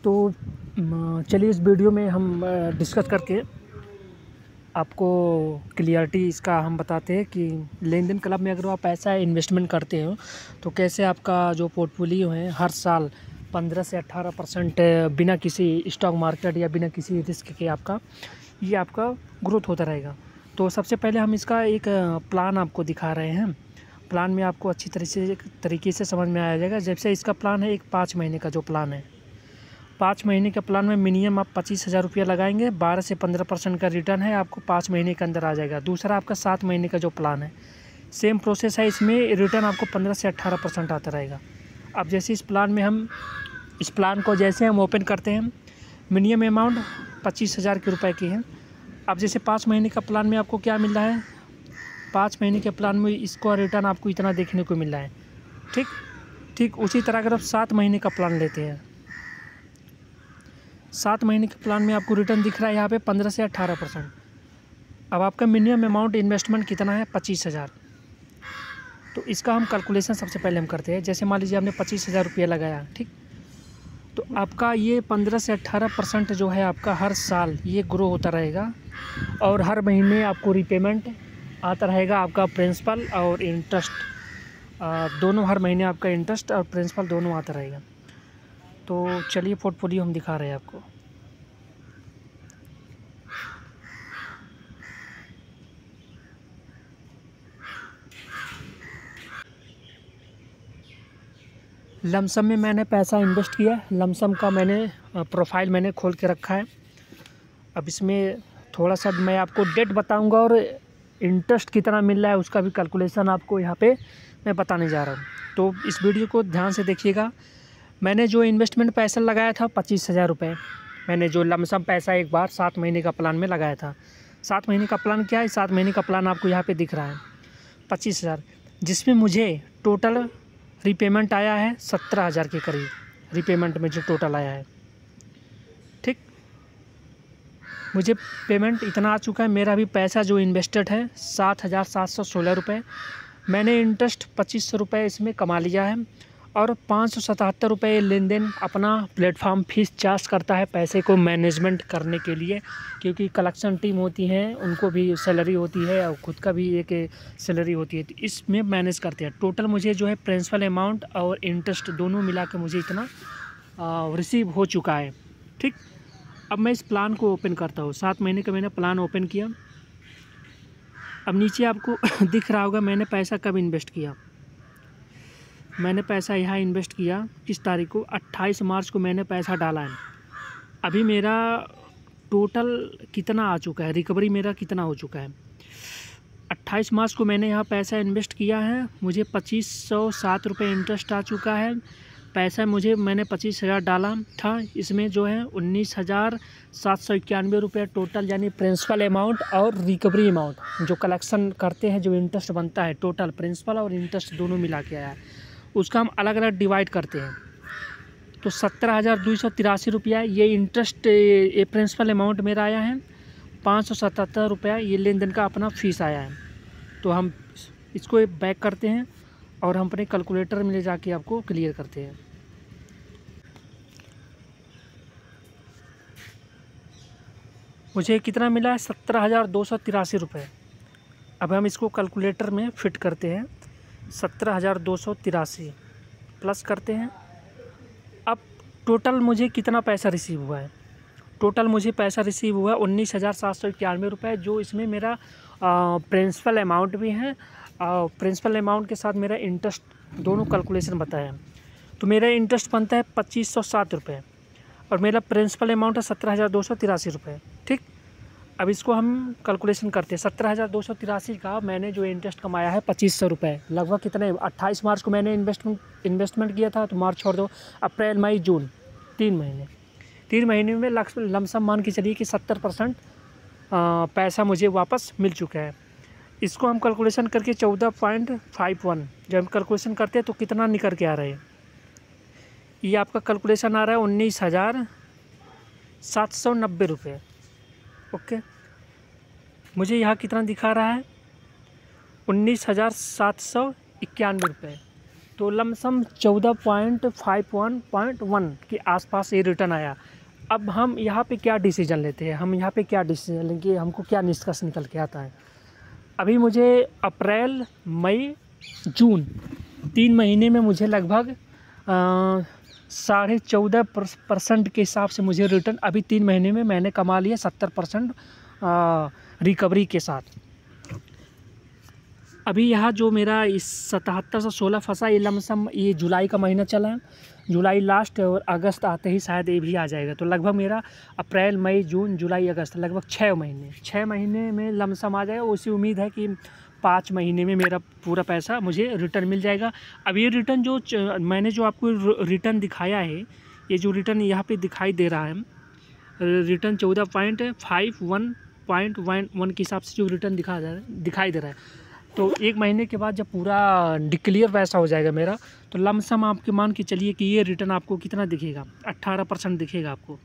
तो चलिए इस वीडियो में हम डिस्कस करके आपको क्लियरिटी इसका हम बताते हैं कि लेन देन क्लब में अगर आप पैसा इन्वेस्टमेंट करते हो तो कैसे आपका जो पोर्टफोलियो है हर साल 15 से 18% बिना किसी स्टॉक मार्केट या बिना किसी रिस्क के आपका ग्रोथ होता रहेगा। तो सबसे पहले हम इसका एक प्लान आपको दिखा रहे हैं। प्लान में आपको अच्छी तरीके से समझ में आ जाएगा। जैसे इसका प्लान है एक 5 महीने का जो प्लान है, 5 महीने का प्लान में मिनिमम आप 25,000 रुपया लगाएंगे, 12 से 15% का रिटर्न है, आपको 5 महीने के अंदर आ जाएगा। दूसरा आपका 7 महीने का जो प्लान है, सेम प्रोसेस है, इसमें रिटर्न आपको 15 से 18% आता रहेगा। अब जैसे इस प्लान को जैसे हम ओपन करते हैं, मिनिमम अमाउंट 25,000 के रुपये की है। अब जैसे 5 महीने का प्लान में आपको क्या मिल रहा है, 5 महीने के प्लान में इसका रिटर्न आपको इतना देखने को मिल रहा है। ठीक उसी तरह अगर आप 7 महीने का प्लान लेते हैं, 7 महीने के प्लान में आपको रिटर्न दिख रहा है यहाँ पे 15 से 18%। अब आपका मिनिमम अमाउंट इन्वेस्टमेंट कितना है, 25,000। तो इसका हम कैलकुलेशन सबसे पहले हम करते हैं। जैसे मान लीजिए आपने 25,000 रुपया लगाया, ठीक, तो आपका ये 15 से 18% जो है आपका हर साल ये ग्रो होता रहेगा और हर महीने आपको रिपेमेंट आता रहेगा। आपका प्रिंसिपल और इंटरेस्ट दोनों, हर महीने आपका इंटरेस्ट और प्रिंसिपल दोनों आता रहेगा। तो चलिए पोर्टफोलियो हम दिखा रहे हैं आपको। लमसम में मैंने पैसा इन्वेस्ट किया, लमसम का मैंने प्रोफाइल मैंने खोल के रखा है। अब इसमें थोड़ा सा मैं आपको डेट बताऊंगा और इंटरेस्ट कितना मिल रहा है उसका भी कैलकुलेशन आपको यहाँ पे मैं बताने जा रहा हूँ। तो इस वीडियो को ध्यान से देखिएगा। मैंने जो इन्वेस्टमेंट पैसा लगाया था 25,000 रुपये, मैंने जो लमसम पैसा एक बार 7 महीने का प्लान में लगाया था। 7 महीने का प्लान क्या है, 7 महीने का प्लान आपको यहाँ पे दिख रहा है 25,000, जिसमें मुझे टोटल रीपेमेंट आया है 17,000 के करीब। रीपेमेंट में जो टोटल आया है, ठीक, मुझे पेमेंट इतना आ चुका है। मेरा भी पैसा जो इन्वेस्टेड है 7,716 रुपये, मैंने इंटरेस्ट 2,500 रुपये इसमें कमा लिया है और 577 रुपये लेन देन अपना प्लेटफॉर्म फीस चार्ज करता है पैसे को मैनेजमेंट करने के लिए, क्योंकि कलेक्शन टीम होती है, उनको भी सैलरी होती है और ख़ुद का भी एक सैलरी होती है, तो इसमें मैनेज करते हैं। टोटल मुझे जो है प्रिंसिपल अमाउंट और इंटरेस्ट दोनों मिला के मुझे इतना रिसीव हो चुका है। ठीक, अब मैं इस प्लान को ओपन करता हूँ। 7 महीने का मैंने प्लान ओपन किया। अब नीचे आपको दिख रहा होगा मैंने पैसा कब इन्वेस्ट किया। मैंने पैसा यहाँ इन्वेस्ट किया किस तारीख को, 28 मार्च को मैंने पैसा डाला है। अभी मेरा टोटल कितना आ चुका है, रिकवरी मेरा कितना हो चुका है। 28 मार्च को मैंने यहाँ पैसा इन्वेस्ट किया है, मुझे 2,507 रुपये इंटरेस्ट आ चुका है। पैसा मैंने 25,000 डाला था, इसमें जो है 19,791 रुपये टोटल, यानी प्रिंसिपल अमाउंट और रिकवरी अमाउंट जो कलेक्शन करते हैं, जो इंटरेस्ट बनता है, टोटल प्रिंसिपल और इंटरेस्ट दोनों मिला के आया है। उसका हम अलग अलग डिवाइड करते हैं। तो 17,283 रुपया ये इंटरेस्ट, ये प्रिंसिपल अमाउंट मेरा आया है। 577 रुपया ये लेन देन का अपना फ़ीस आया है। तो हम इसको बैक करते हैं और हम अपने कैलकुलेटर में ले जाके आपको क्लियर करते हैं। मुझे कितना मिला है, 17,283 रुपये। अब हम इसको कैलकुलेटर में फिट करते हैं। 17,283 प्लस करते हैं। अब टोटल मुझे कितना पैसा रिसीव हुआ है, टोटल मुझे पैसा रिसीव हुआ 19,791 रुपये, जो इसमें मेरा प्रिंसिपल अमाउंट भी है, प्रिंसिपल अमाउंट के साथ मेरा इंटरेस्ट दोनों कैलकुलेशन बताया। तो मेरा इंटरेस्ट बनता है 2,507 रुपये और मेरा प्रिंसिपल अमाउंट है 17,283 रुपये। ठीक, अब इसको हम कैलकुलेशन करते हैं। 17,283 का मैंने जो इंटरेस्ट कमाया है 2,500 रुपये, लगभग कितने, 28 मार्च को मैंने इन्वेस्टमेंट किया था, तो मार्च छोड़ दो, अप्रैल मई जून 3 महीने में लमसम मान के चलिए कि 70% पैसा मुझे वापस मिल चुका है। इसको हम कैलकुलेशन करके 14.51 जब हम कैलकुलेशन करते हैं तो कितना निकल के आ रहा है, ये आपका कैलकुलेशन आ रहा है 19,790 रुपये। ओके, मुझे यहाँ कितना दिखा रहा है, 19,791 रुपये। तो लमसम 14.51.1 के आसपास ये रिटर्न आया। अब हम यहाँ पे क्या डिसीजन लेते हैं, हम यहाँ पे क्या डिसीजन लेंगे, हमको क्या निष्कर्ष निकल के आता है। अभी मुझे अप्रैल मई जून 3 महीने में मुझे लगभग 14.5% के हिसाब से मुझे रिटर्न अभी 3 महीने में मैंने कमा लिया 70% रिकवरी के साथ। अभी यहाँ जो मेरा इस 77 से 16 फंसा, ये लमसम ये जुलाई का महीना चला है, जुलाई लास्ट और अगस्त आते ही शायद ये भी आ जाएगा। तो लगभग मेरा अप्रैल मई जून जुलाई अगस्त लगभग 6 महीने में लमसम आ जाएगा। उसी उम्मीद है कि 5 महीने में मेरा पूरा पैसा मुझे रिटर्न मिल जाएगा। अब ये रिटर्न जो मैंने जो आपको रिटर्न दिखाया है, ये जो रिटर्न यहाँ पे दिखाई दे रहा है, रिटर्न 14.51.1 के हिसाब से जो रिटर्न दिखाई दे रहा है, तो 1 महीने के बाद जब पूरा डिक्लेयर पैसा हो जाएगा मेरा, तो लमसम आपके मान के चलिए कि ये रिटर्न आपको कितना दिखेगा, 18% दिखेगा आपको,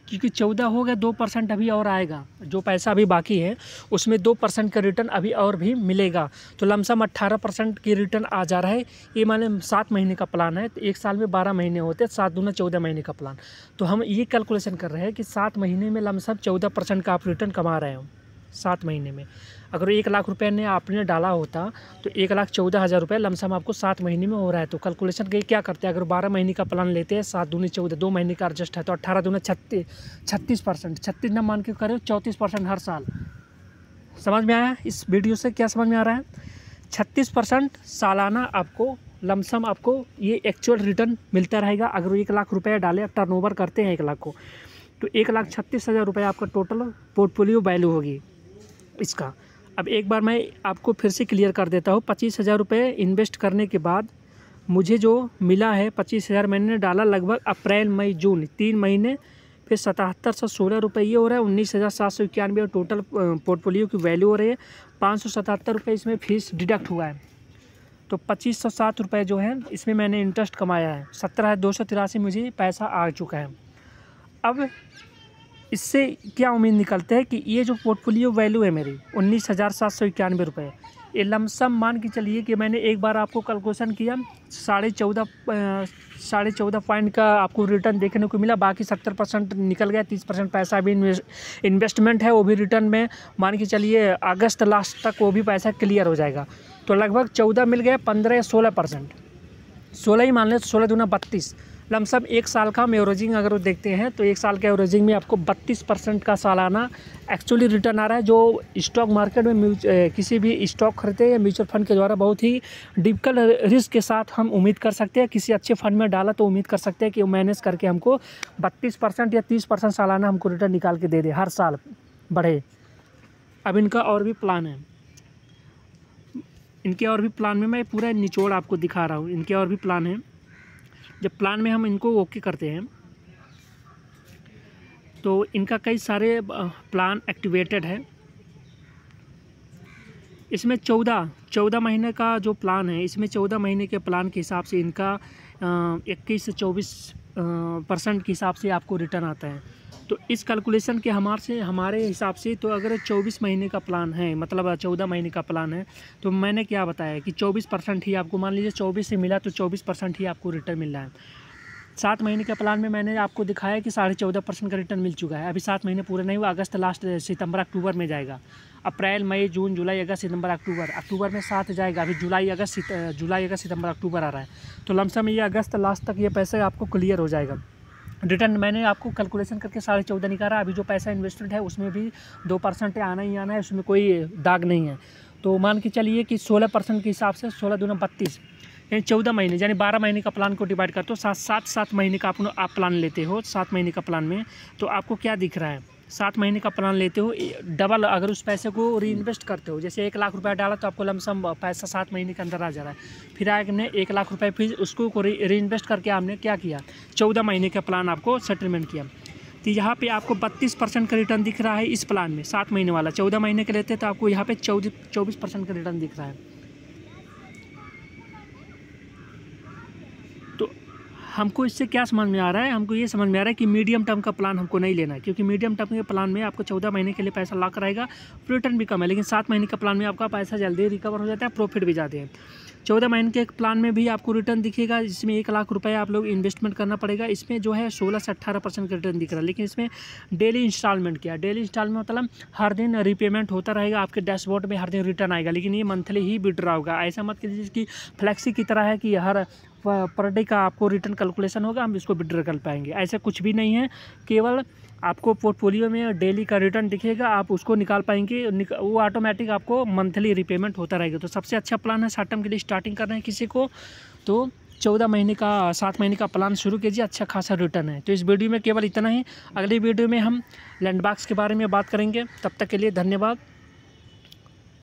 क्योंकि 14 हो गया, 2% अभी और आएगा। जो पैसा अभी बाकी है उसमें 2% का रिटर्न अभी और भी मिलेगा। तो लमसम 18% की रिटर्न आ जा रहा है। ये मान लें 7 महीने का प्लान है, तो 1 साल में 12 महीने होते हैं, 7 दूना 14 महीने का प्लान। तो हम ये कैलकुलेशन कर रहे हैं कि 7 महीने में लमसम 14% का आप रिटर्न कमा रहे हो 7 महीने में। अगर 1 लाख रुपये ने आपने डाला होता तो 1,14,000 रुपये लमसम आपको 7 महीने में हो रहा है। तो कैलकुलेशन के क्या करते हैं, अगर 12 महीने का प्लान लेते हैं, 7 दूनी 14, 2 महीने का एडजस्ट है, तो 18 दूना 36%, 36 न मान के करें 34% हर साल। समझ में आया इस वीडियो से, क्या समझ में आ रहा है? 36% सालाना आपको लमसम आपको ये एक्चुअल रिटर्न मिलता रहेगा। अगर 1 लाख रुपये डाले, टर्नओवर करते हैं 1 लाख को, तो 1,36,000 रुपये आपका टोटल पोर्टफोलियो वैल्यू होगी इसका। अब एक बार मैं आपको फिर से क्लियर कर देता हूँ। 25,000 रुपये इन्वेस्ट करने के बाद मुझे जो मिला है, 25,000 मैंने डाला लगभग अप्रैल मई जून 3 महीने, फिर 77 से 16 रुपये ये हो रहा है, 19,791 और टोटल पोर्टफोलियो की वैल्यू हो रही है। 577 रुपये इसमें फीस डिडक्ट हुआ है, तो 2,507 रुपये जो है इसमें मैंने इंटरेस्ट कमाया है। 17,283 मुझे पैसा आ चुका है। अब इससे क्या उम्मीद निकलते हैं कि ये जो पोर्टफोलियो वैल्यू है मेरी 19,791 रुपये, ये लमसम मान के चलिए कि मैंने एक बार आपको कैलकुलेशन किया, 14.5 पॉइंट का आपको रिटर्न देखने को मिला। बाकी 70% निकल गया, 30% पैसा भी इन्वेस्टमेंट है, वो भी रिटर्न में मान के चलिए अगस्त लास्ट तक वो भी पैसा क्लियर हो जाएगा। तो लगभग 14 मिल गया, 15 या 16%, 16 ही मान लें, 16 दूना 32, लमसम 1 साल का हम एवरेजिंग अगर वो देखते हैं तो 1 साल के एवरेजिंग में आपको 32% का सालाना एक्चुअली रिटर्न आ रहा है। जो स्टॉक मार्केट में किसी भी स्टॉक खरीदते या म्यूचुअल फंड के द्वारा बहुत ही डिफिकल्ट रिस्क के साथ हम उम्मीद कर सकते हैं। किसी अच्छे फंड में डाला तो उम्मीद कर सकते हैं कि वो मैनेज करके हमको 32% या 30% सालाना हमको रिटर्न निकाल के दे दे, हर साल बढ़े। अब इनका और भी प्लान है, इनके और भी प्लान में मैं पूरा निचोड़ आपको दिखा रहा हूँ। इनके और भी प्लान हैं। जब प्लान में हम इनको ओके करते हैं तो इनका कई सारे प्लान एक्टिवेटेड है। इसमें 14 महीने का जो प्लान है, इसमें 14 महीने के प्लान के हिसाब से इनका 21 से 24% के हिसाब से आपको रिटर्न आता है। तो इस कैलकुलेशन के हमारे हिसाब से तो अगर 24 महीने का प्लान है, मतलब 14 महीने का प्लान है, तो मैंने क्या बताया कि 24% ही आपको, मान लीजिए 24 से मिला तो 24% ही आपको रिटर्न मिल रहा है। 7 महीने के प्लान में मैंने आपको दिखाया कि 14.5% का रिटर्न मिल चुका है। अभी 7 महीने पूरे नहीं हुआ, अगस्त लास्ट सितंबर अक्टूबर में जाएगा। अप्रैल मई जून जुलाई अगस्त सितंबर अक्टूबर में 7 जाएगा। अभी जुलाई अगस्त सितंबर अक्टूबर आ रहा है, तो लमसम ये अगस्त लास्ट तक ये पैसे आपको क्लियर हो जाएगा। रिटर्न मैंने आपको कैलकुलेशन करके 14.5 निकाला। अभी जो पैसा इन्वेस्टेड है उसमें भी 2% आना ही आना है, उसमें कोई दाग नहीं है। तो मान के चलिए कि 16% के हिसाब से 16 दूना 32, यानी 14 महीने, यानी 12 महीने का प्लान को डिवाइड करते हो, 7 महीने का आप प्लान लेते हो। 7 महीने का प्लान में तो आपको क्या दिख रहा है, 7 महीने का प्लान लेते हो, डबल अगर उस पैसे को री इन्वेस्ट करते हो, जैसे 1 लाख रुपया डाला तो आपको लमसम पैसा 7 महीने के अंदर आ जा रहा है। फिर आपने 1 लाख रुपये फिर उसको री इन्वेस्ट करके आपने क्या किया, 14 महीने का प्लान आपको सेटलमेंट किया। तो यहाँ पे आपको 32% का रिटर्न दिख रहा है इस प्लान में। 7 महीने वाला 14 महीने के लेते तो आपको यहाँ पे 24% का रिटर्न दिख रहा है। तो हमको इससे क्या समझ में आ रहा है, हमको ये समझ में आ रहा है कि मीडियम टर्म का प्लान हमको नहीं लेना है, क्योंकि मीडियम टर्म के प्लान में आपको 14 महीने के लिए पैसा लॉक रहेगा, रिटर्न भी कम है। लेकिन 7 महीने का प्लान में आपका पैसा जल्दी रिकवर हो जाता है, प्रॉफिट भी ज़्यादा है। 14 महीने के एक प्लान में भी आपको रिटर्न दिखेगा, जिसमें 1 लाख रुपये आप लोग इन्वेस्टमेंट करना पड़ेगा। इसमें जो है 16 से 18% का रिटर्न दिख रहा है, लेकिन इसमें डेली इंस्टॉलमेंट किया। डेली इंस्टॉलमेंट मतलब हर दिन रिपेमेंट होता रहेगा, आपके डैशबोर्ड में हर दिन रिटर्न आएगा, लेकिन ये मंथली ही विड्रॉ होगा। ऐसा मत कीजिए कि फ्लैक्सी की तरह है कि हर पर डे का आपको रिटर्न कैलकुलेशन होगा, हम इसको विड्रॉ कर पाएंगे। ऐसा कुछ भी नहीं है, केवल आपको पोर्टफोलियो में डेली का रिटर्न दिखेगा, आप उसको निकाल पाएंगे, वो ऑटोमेटिक आपको मंथली रिपेमेंट होता रहेगा। तो सबसे अच्छा प्लान है शॉर्ट टर्म के लिए स्टार्टिंग कर रहे हैं किसी को, तो 14 महीने का 7 महीने का प्लान शुरू कीजिए, अच्छा खासा रिटर्न है। तो इस वीडियो में केवल इतना ही, अगली वीडियो में हम लैंडमार्क्स के बारे में बात करेंगे। तब तक के लिए धन्यवाद।